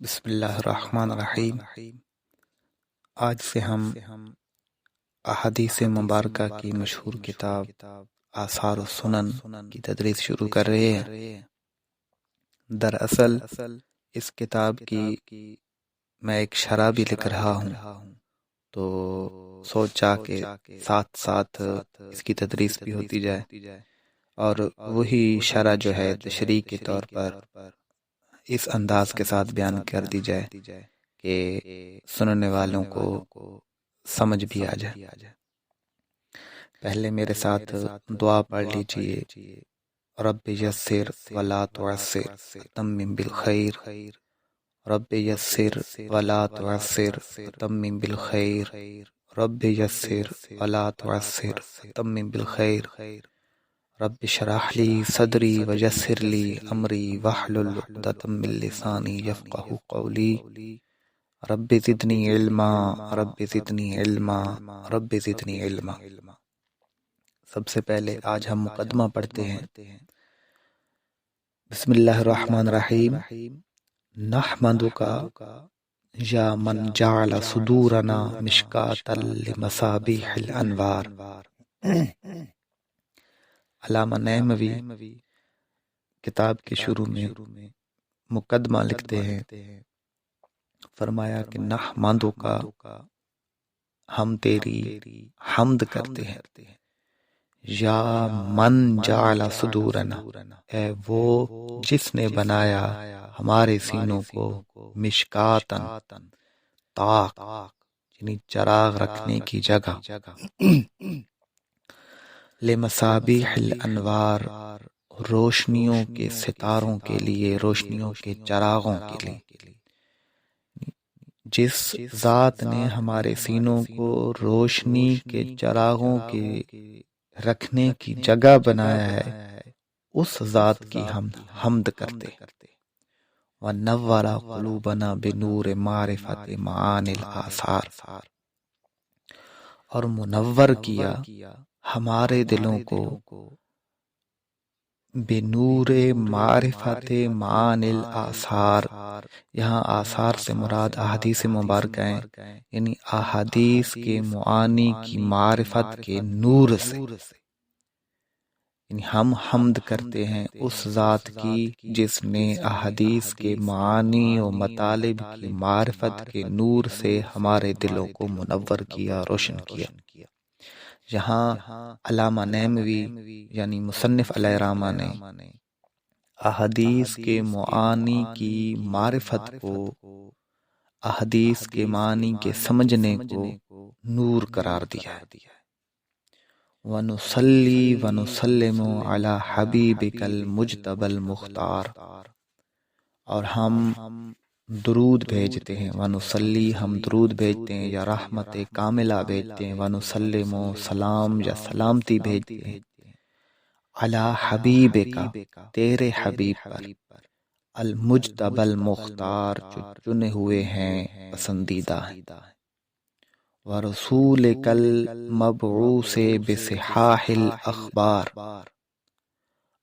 بسم اللہ الرحمن الرحیم۔ آج سے ہم احادیث مبارکہ کی مشہور کتاب آثار السنن کی تدریس شروع کر رہے ہیں۔ دراصل اس کتاب کی میں ایک شرح بھی لکھ رہا ہوں، تو سوچا کہ ساتھ ساتھ اس کی تدریس بھی ہوتی جائے، اور وہی شرح جو ہے تشریح کے طور پر اس انداز کے ساتھ بیان کر دی جائے کہ سننے والوں کو سمجھ بھی آ جائے۔ پہلے میرے ساتھ دعا پڑھ لیجئے۔ رب یسر ولا تعسر وتمم بالخیر، رب یسر ولا تعسر وتمم بالخیر، رب یسر ولا تعسر وتمم بالخیر، رب اشرح لی صدری ویسر لی امری واحلل عقدۃ من لسانی یفقہوا قولی، رب زدنی علما رب زدنی علما رب زدنی علما۔ سب سے پہلے آج ہم مقدمہ پڑھتے ہیں۔ بسم اللہ الرحمن الرحیم۔ نحمدک یا من جعل صدورنا مشکاۃ لمصابیح الانوار۔ علامہ نعموی کتاب کے شروع میں مقدمہ لکھتے ہیں، فرمایا کہ نحمدک، ہم تیری حمد کرتے ہیں، یا من جعل صدورنا، اے وہ جس نے بنایا ہمارے سینوں کو مشکاتن، طاق یعنی چراغ رکھنے کی جگہ، لمصابیح الانوار، روشنیوں کے ستاروں کے لیے، روشنیوں کے چراغوں کے لیے۔ جس ذات نے ہمارے سینوں کو روشنی کے چراغوں کے رکھنے کی جگہ بنایا ہے، اس ذات کی ہم حمد کرتے ہیں۔ وَنَوَّرَ قُلُوبَنَا بِنُورِ مَعْرِفَةِ مَعَانِي الْآثَار، اور منور کیا ہمارے دلوں کو بنور معرفت معانی الآثار۔ یہاں آثار سے مراد احادیث مبارکہ ہیں، یعنی احادیث کے معانی کی معرفت کے نور سے، یعنی ہم حمد کرتے ہیں اس ذات کی جس نے احادیث کے معانی و مطالب کی معرفت کے نور سے ہمارے دلوں کو منور کیا، روشن کیا۔ جہاں علامہ نعموی یعنی مصنف علیہ الرحمہ نے احادیث کے معانی کی معرفت کو، احادیث کے معنی کے سمجھنے کو نور قرار دیا ہے۔ وَنُصَلِّي وَنُسَلِّمُ عَلَى حَبِيبِكَ الْمُجْتَبَى الْمُخْتَارِ، اور ہم درود بھیجتے ہیں، وَنُصَلِّي ہم درود بھیجتے ہیں یا رحمت کاملہ بھیجتے ہیں، وَنُسَلِّمُ سلام یا سلامتی بھیجتے ہیں، عَلَى حَبِيبِكَ تیرے حبیب پر، المجتبى المختار جو چنے ہوئے ہیں، پسندیدہ ہیں، وَرَسُولِكَ الْمَبْعُوثِ بِصِحَاحِ الْأَخْبَارِ،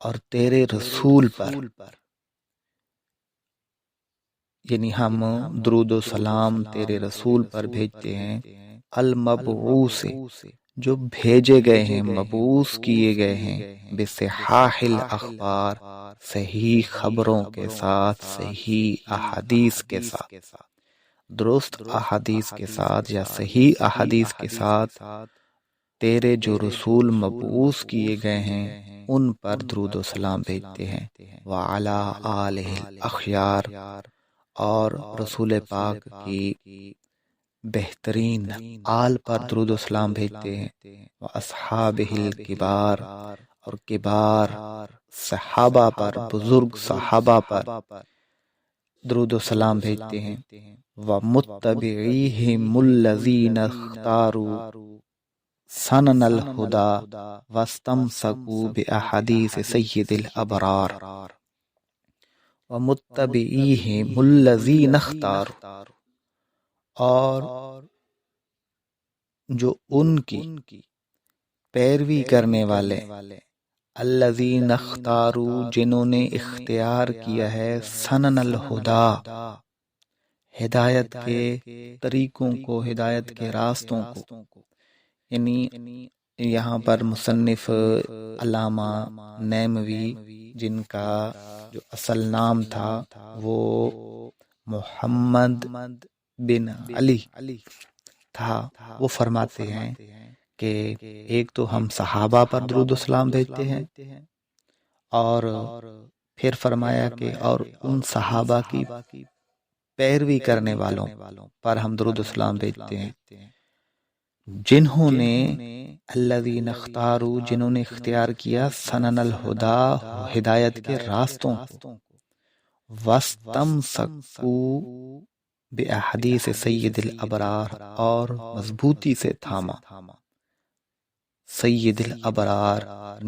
اور تیرے رسول پر، یعنی ہم درود و سلام تیرے رسول پر بھیجتے ہیں، المبعوث جو بھیجے گئے ہیں، مبعوث کیے گئے ہیں، بصحاح الاخبار صحیح خبروں کے ساتھ، صحیح احادیث کے ساتھ، درست احادیث کے ساتھ یا صحیح احادیث کے ساتھ تیرے جو رسول مبعوث کیے گئے ہیں ان پر درود و سلام بھیجتے ہیں، وعلی آلہ الاخیار، اور رسول پاک کی بہترین آل پر درود و سلام بھیجتے ہیں، واصحابہ الکبار، اور کبار صحابہ پر، بزرگ صحابہ پر درود و سلام بھیجتے ہیں، ومتبعیہم الذین اختاروا سنن الہدی واستمسکوا باحادیث سید الابرار، ومتبعیہم الذین اختاروا، اور جو ان کی پیروی کرنے والے، الذین اختاروا جنہوں نے اختیار کیا ہے، سنن الہدی ہدایت کے طریقوں کو، ہدایت کے راستوں کو، یعنی یہاں پر مصنف علامہ نیموی، جن کا جو اصل نام تھا وہ محمد بن علی تھا، وہ فرماتے ہیں کہ ایک تو ہم صحابہ پر درود و سلام بھیجتے ہیں، اور پھر فرمایا کہ اور ان صحابہ کی پیروی کرنے والوں پر ہم درود و سلام بھیجتے ہیں جنہوں نے الذین اختاروا، جنہوں نے اختیار کیا سنن الہدا، ہدایت کے راستوں کو، واستمسکوا باحادیث سید الابرار، اور مضبوطی سے تھاما سید الابرار،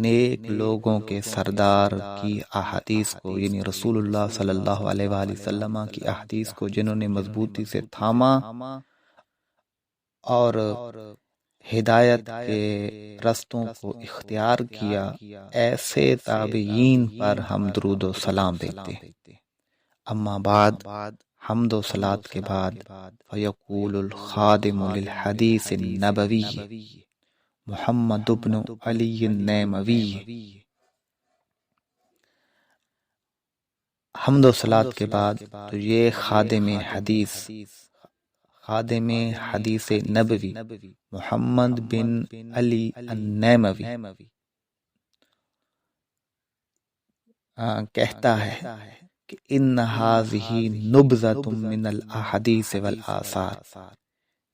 نیک لوگوں کے سردار کی احادیث کو، یعنی رسول اللہ صلی اللہ علیہ وآلہ وسلم کی احادیث کو جنہوں نے مضبوطی سے تھاما اور ہدایت کے رستوں کو اختیار کیا، ایسے تابعین پر ہم درود و سلام بھیجتے ہیں۔ اما بعد، حمد و صلات کے بعد، فیقول الخادم للحدیث النبوی محمد بن علی النیموی، حمد و صلات کے بعد تو یہ خادم حدیث نبوی محمد بن علی النیموی کہتا ہے کہ ان هذه نبذة من الاحادیث والآثار،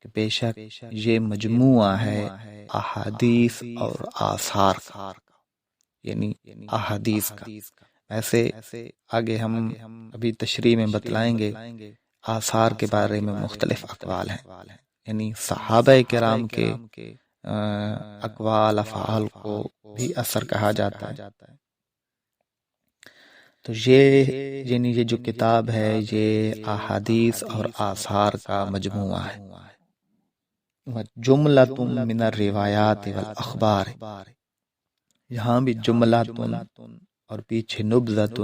کہ بے شک یہ مجموعہ ہے احادیث اور آثار کا، یعنی احادیث کا۔ ایسے آگے ہم ابھی تشریح میں بتلائیں گے، آثار کے بارے میں مختلف اقوال ہیں، یعنی صحابہ کرام کے اقوال افعال کو بھی اثر کہا جاتا ہے۔ تو یعنی یہ جو کتاب ہے یہ احادیث اور آثار کا مجموعہ ہے۔ جملۃ من الروایات والاخبار، یہاں بھی جملۃ اور پیچھے نبذۃ،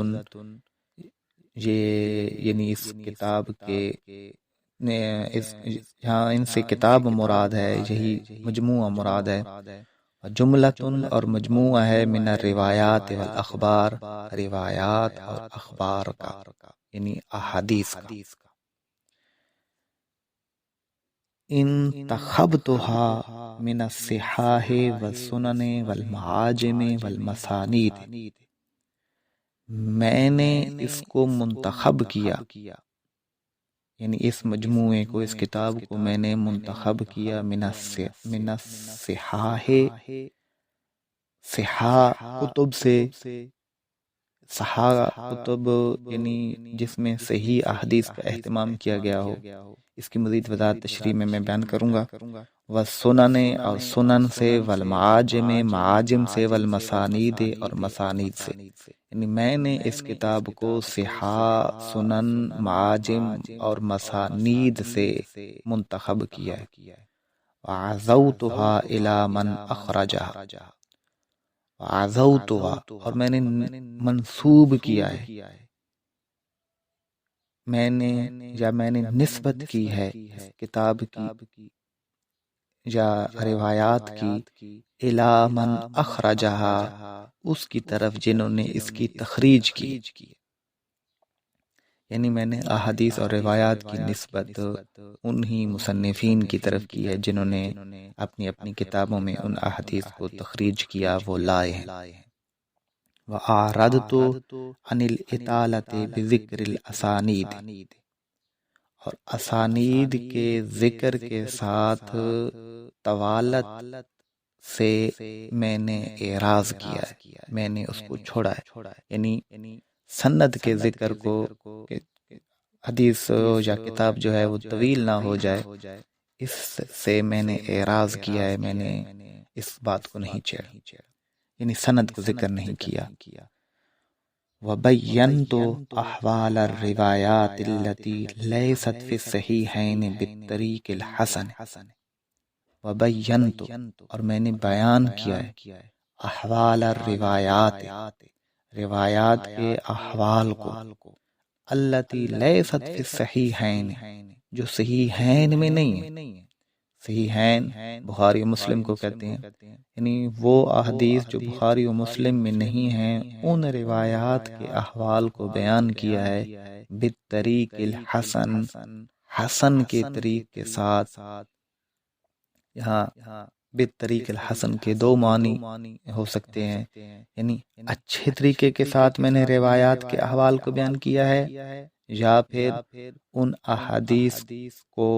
یہ یعنی اس کتاب کے یہاں ان سے کتاب مراد ہے، یہی مجموعہ مراد ہے۔ جملۃ اور مجموعہ ہے من الروایات والاخبار، روایات اور اخبار کا، یعنی احادیث کا۔ انتخبتها من الصحاح والسنن والمعاجم والمسانید، میں نے اس کو منتخب کیا، یعنی اس مجموعے کو، اس کتاب کو میں نے منتخب کیا من الصحاح، صحاح کتب سے، صحاح کتب یعنی جس میں صحیح احادیث کا اہتمام کیا گیا ہو، اس کی مزید وضاحت تشریح میں بیان کروں گا۔ والسنن، اور سنن سے، والمعاجم، معاجم سے، والمسانید، اور مسانید سے، یعنی میں نے اس کتاب کو صحاح، سنن، معاجم اور مسانید سے منتخب کیا ہے۔ وعزوتها الى من اخرجها، وعزوتها، اور میں نے منسوب کیا ہے، میں نے نسبت کی ہے اس کتاب کی یا روایات کی، الی من اخرجها، اس کی طرف جنہوں نے اس کی تخریج کی، یعنی میں نے احادیث اور روایات کی نسبت انہی مصنفین کی طرف کی ہے جنہوں نے اپنی اپنی کتابوں میں ان احادیث کو تخریج کیا، وہ لائے ہیں۔ وَأَعْرَضْتُ عَنِ الْإِطَالَةِ بِذِكْرِ الْأَسَانِيدِ، اور اسانید کے ذکر کے ساتھ طوالت سے میں نے اعراض کیا ہے، میں نے اس کو چھوڑا ہے، یعنی سند کے ذکر کو، حدیث یا کتاب جو ہے وہ طویل نہ ہو جائے، اس سے میں نے اعراض کیا ہے، میں نے اس بات کو نہیں چھیڑا، یعنی سند کو ذکر نہیں کیا۔ وَبَيَّنْتُ أَحْوَالَ الرِّوَایَاتِ الَّتِي لَيْسَتْ فِي الصَّحِیحَیْنِ بِالطَّرِیقِ الْحَسَنِ، وَبَيَّنْتُ، اور میں نے بیان کیا ہے، احوال الروایات، روایات کے احوال کو، التی لیست فی الصحیحین، جو صحیحین میں نہیں ہے۔ صحیحین بخاری و مسلم کو کہتے ہیں، یعنی وہ احادیث جو بخاری و مسلم میں نہیں ہیں، ان روایات کے احوال کو بیان کیا ہے بالطریق الحسن، حسن کے طریق کے ساتھ۔ یہاں بالطریق الحسن کے دو معنی ہو سکتے ہیں، یعنی اچھے طریقے کے ساتھ میں نے روایات کے احوال کو بیان کیا ہے، یا پھر ان احادیث کو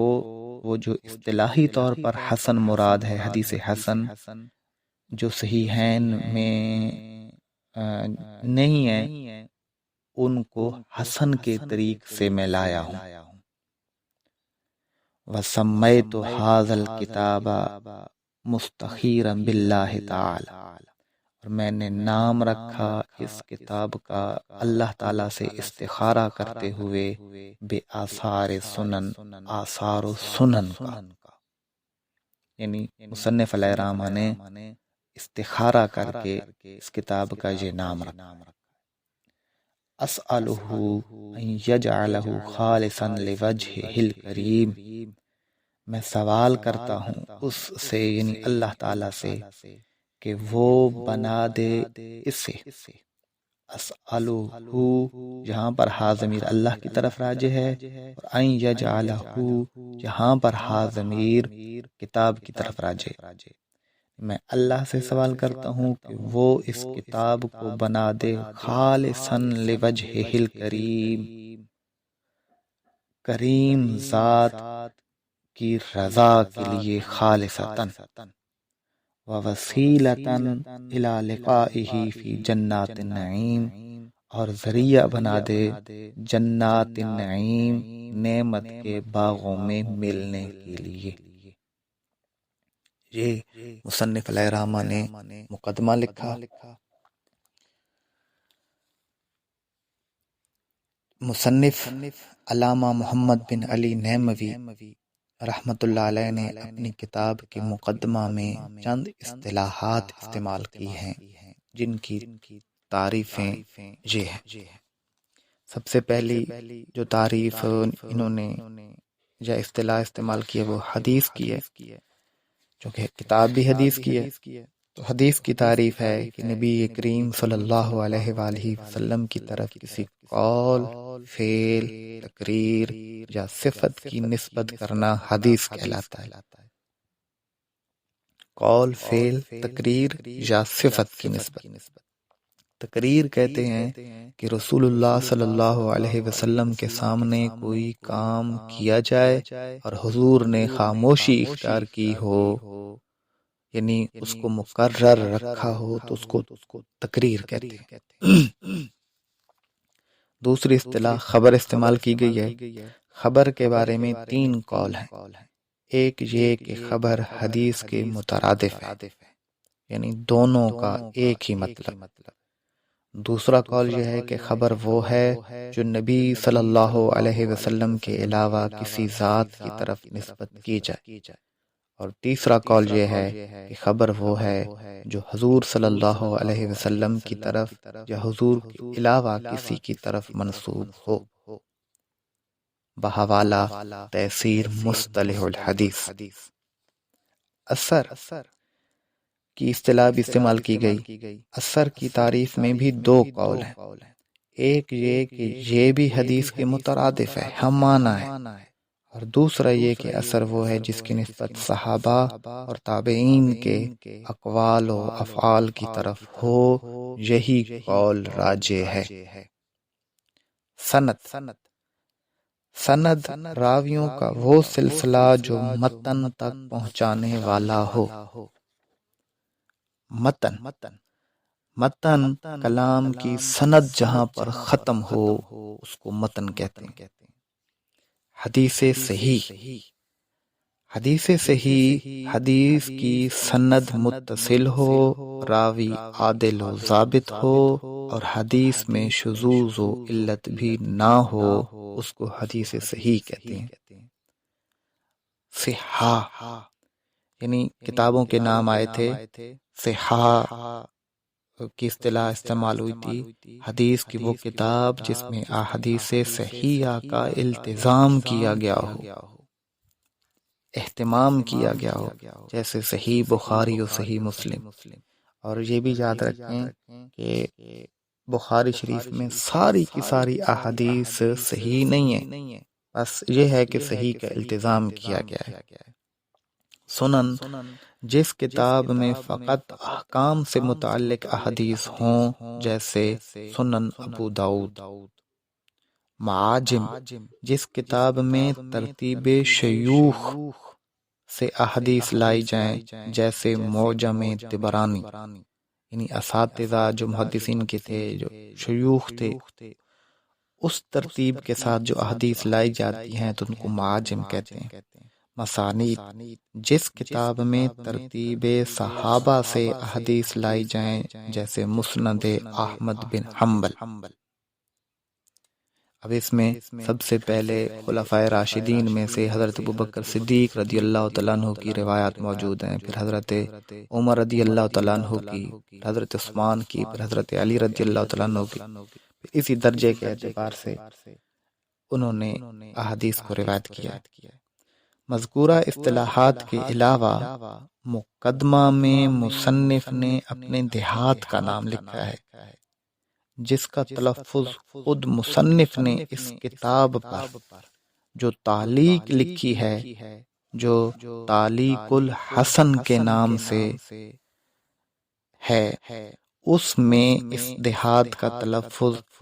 وہ جو اصطلاحی طور پر حسن مراد ہے، حدیث حسن جو صحیحین میں نہیں ہے، ان کو حسن کے طریق سے میں لایا ہوں۔ وَسَمَّيْتُ هَذَا الْكِتَابَ مُسْتَخِيرًا بِاللَّهِ تَعَالَى، اور میں نے نام رکھا اس کتاب کا اللہ تعالیٰ سے استخارہ کرتے ہوئے بے آثار سنن، آثار و سنن کا، یعنی مصنف علیہ الرحمہ نے استخارہ کر کے اس کتاب کا یہ نام رکھا۔ اسألہ ان یجعلہ خالصا لوجہہ الکریم، میں سوال کرتا ہوں اس سے، یعنی اللہ تعالیٰ سے، کہ وہ بنا دے اسے۔ اسألہ جہاں پر ہا ضمیر اللہ کی طرف راجع ہے، اور ان یجعلہ جہاں پر ہا ضمیر کتاب کی طرف راجع ہے۔ میں اللہ سے سوال کرتا ہوں کہ وہ اس کتاب کو بنا دے خالصاً لوجہہ الکریم، کریم ذات کی رضا کے لیے، خالصتاً، ووسیلتاً الی لقائہ فی جنات النعیم، اور ذریعہ بنا دے جنات النعیم، نعمت کے باغوں میں ملنے کے لیے۔ یہ مصنف علیہ الرحمہ نے مقدمہ لکھا۔ مصنف علامہ محمد بن علی نیموی رحمۃ اللہ علیہ نے اپنی کتاب کے مقدمہ میں چند اصطلاحات استعمال کی ہیں، جن کی تعریفیں یہ ہیں۔ سب سے پہلی جو تعریف انہوں نے یا اصطلاح استعمال کی ہے وہ حدیث کی ہے، چونکہ کتاب بھی حدیث کی ہے، تو حدیث کی تعریف ہے کہ نبی کریم صلی اللہ علیہ وآلہ وسلم کی طرف کسی قول، فعل، تقریر یا صفت کی نسبت کرنا حدیث کہلاتا ہے۔ قول، فعل، تقریر یا صفت کی نسبت۔ تقریر کہتے ہیں کہ رسول اللہ صلی اللہ علیہ وسلم کے سامنے کوئی کام کیا جائے اور حضور نے خاموشی اختیار کی ہو، یعنی اس کو مقرر رکھا ہو، تو اس کو تقریر کہتے ہیں۔ دوسری اصطلاح خبر استعمال کی گئی ہے۔ خبر کے بارے میں تین قول ہیں۔ ایک یہ کہ خبر حدیث کے مترادف ہے، یعنی دونوں کا ایک ہی مطلب۔ دوسرا قول یہ ہے کہ خبر وہ ہے جو نبی صلی اللہ علیہ وسلم کے علاوہ کسی ذات کی طرف نسبت کی جائے، اور تیسرا قول یہ ہے کہ خبر وہ ہے جو حضور صلی اللہ علیہ وسلم کی طرف یا حضور کے علاوہ کسی کی طرف منسوب ہو۔ بحوالہ تیسیر مصطلح الحدیث۔ اثر کی اصطلاح بھی استعمال کی گئی۔ اثر کی تعریف میں بھی دو قول ہیں۔ ایک یہ کہ یہ بھی حدیث کے مترادف ہے، ہم معنی ہے، اور دوسرا یہ کہ اثر وہ ہے جس کی نسبت صحابہ اور تابعین کے اقوال و افعال کی طرف ہو، یہی قول راجح ہے۔ سند راویوں کا وہ سلسلہ جو متن تک پہنچانے والا ہو۔ متن کلام کی سند جہاں پر ختم ہو اس کو متن کہتے ہیں۔ حدیث صحیح حدیث کی سند متصل ہو، راوی عادل و ضابط ہو، اور حدیث میں شذوذ و علت بھی نہ ہو، اس کو حدیث صحیح کہتے ہیں۔ صحہ یعنی کتابوں کے نام آئے تھے، صحہ کی اصطلاح استعمال ہوئی تھی، حدیث کی وہ کتاب جس میں احادیث صحیحہ کا التزام کیا گیا ہو، اہتمام کیا گیا ہو، جیسے صحیح بخاری اور صحیح مسلم۔ اور یہ بھی یاد رکھیں کہ بخاری شریف میں ساری کی ساری احادیث صحیح نہیں ہے، بس یہ ہے کہ صحیح کا التزام کیا گیا ہے۔ سنن، جس کتاب میں فقط احکام سے متعلق احادیث ہوں، جیسے سنن ابو داؤد۔ معاجم، جس کتاب میں ترتیب شیوخ سے احادیث لائی جائیں، جیسے معجم طبرانی، یعنی اساتذہ جو محدثین کے تھے، جو شیوخ تھے، اس ترتیب کے ساتھ جو احادیث لائی جاتی ہیں تو ان کو معاجم کہتے ہیں۔ مسانید، جس کتاب میں ترتیب صحابہ سے احادیث لائی جائیں، جیسے مسند احمد بن حنبل۔ اب اس میں سب سے پہلے خلفائے راشدین میں سے حضرت ابوبکر صدیق رضی اللہ تعالیٰ عنہ کی روایات موجود ہیں، پھر حضرت عمر رضی اللہ تعالیٰ عنہ کی، حضرت عثمان کی، پھر حضرت علی رضی اللہ تعالیٰ عنہ کی۔ اسی درجے کے اعتبار سے انہوں نے احادیث کو روایت کیا۔ مذکورہ اصطلاحات کے علاوہ مقدمہ میں مصنف نے اپنے دیہات کا نام لکھا ہے، جس کا تلفظ خود مصنف نے اس کتاب پر جو تعلیق لکھی ہے، جو تعلیق الحسن کے نام سے ہے، اس میں اس دیہات کا تلفظ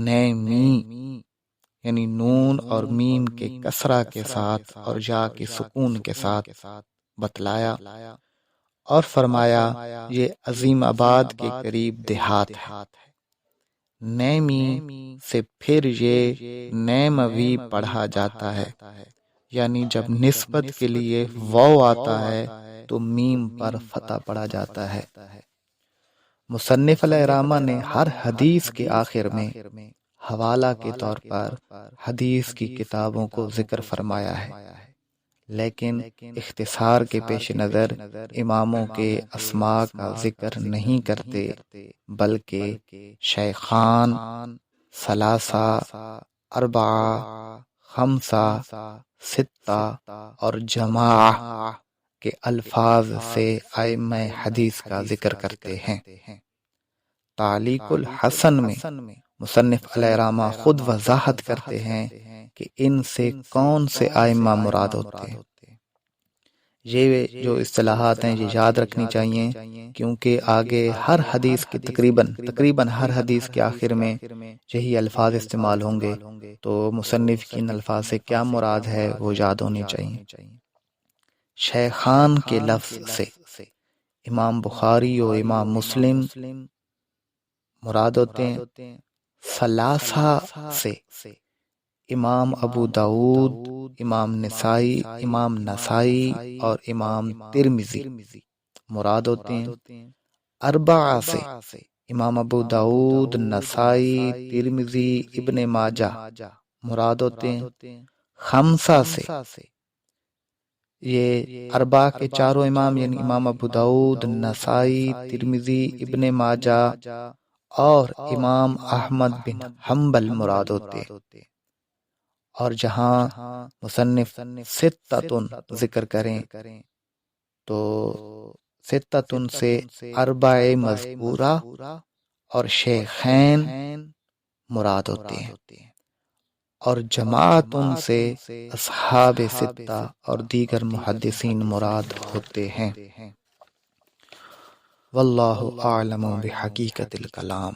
نیمی، یعنی نون اور میم کے کسرہ کے ساتھ اور یا کے سکون کے ساتھ بتلایا اور فرمایا یہ عظیم آباد کے قریب دیہات ہے۔ نیمی سے پھر یہ نیموی پڑھا جاتا ہے، یعنی جب نسبت کے لیے واو آتا ہے تو میم پر فتح پڑھا جاتا ہے۔ مصنف علیہ الرحمہ نے ہر حدیث کے آخر میں حوالہ کے طور پر حدیث کی کتابوں کو ذکر فرمایا ہے، لیکن اختصار کے پیش نظر اماموں کے اسماء کا ذکر نہیں کرتے، بلکہ شیخان، ثلاثہ، اربعہ، خمسہ، ستہ اور جماعہ کے الفاظ سے ائمہ حدیث کا ذکر کرتے ہیں۔ تعلیق الحسن میں مصنف علیہ الرحمہ خود وضاحت کرتے ہیں کہ ان سے کون سے ائمہ مراد ہوتے ہیں۔ یہ جو اصطلاحات ہیں یہ یاد رکھنی چاہیے، کیونکہ آگے ہر حدیث کے تقریباً ہر حدیث کے آخر میں یہی الفاظ استعمال ہوں گے، تو مصنف کی ان الفاظ سے کیا مراد ہے وہ یاد ہونی چاہیے۔ شیخان کے لفظ سے امام بخاری اور امام مسلم مراد ہوتے ہیں۔ ثلاثہ سے امام ابو داؤد، امام نسائی اور امام ترمذی مراد ہوتے ہیں۔ اربعہ سے امام ابو داؤد، نسائی، ترمذی، ابن ماجہ مراد ہوتے ہیں۔ خمسہ سے یہ اربعہ کے چاروں امام یعنی امام ابو داؤد، نسائی، ترمذی، ابن ماجہ اور امام احمد بن حنبل مراد ہوتے ہیں۔ اور جہاں مصنف ستتن ذکر کریں تو ستتن سے اربع مذکورہ اور شیخین مراد ہوتے ہیں، اور جماعتن سے اصحاب ستہ اور دیگر محدثین مراد ہوتے ہیں۔ واللہ اعلم بحقیقت الکلام۔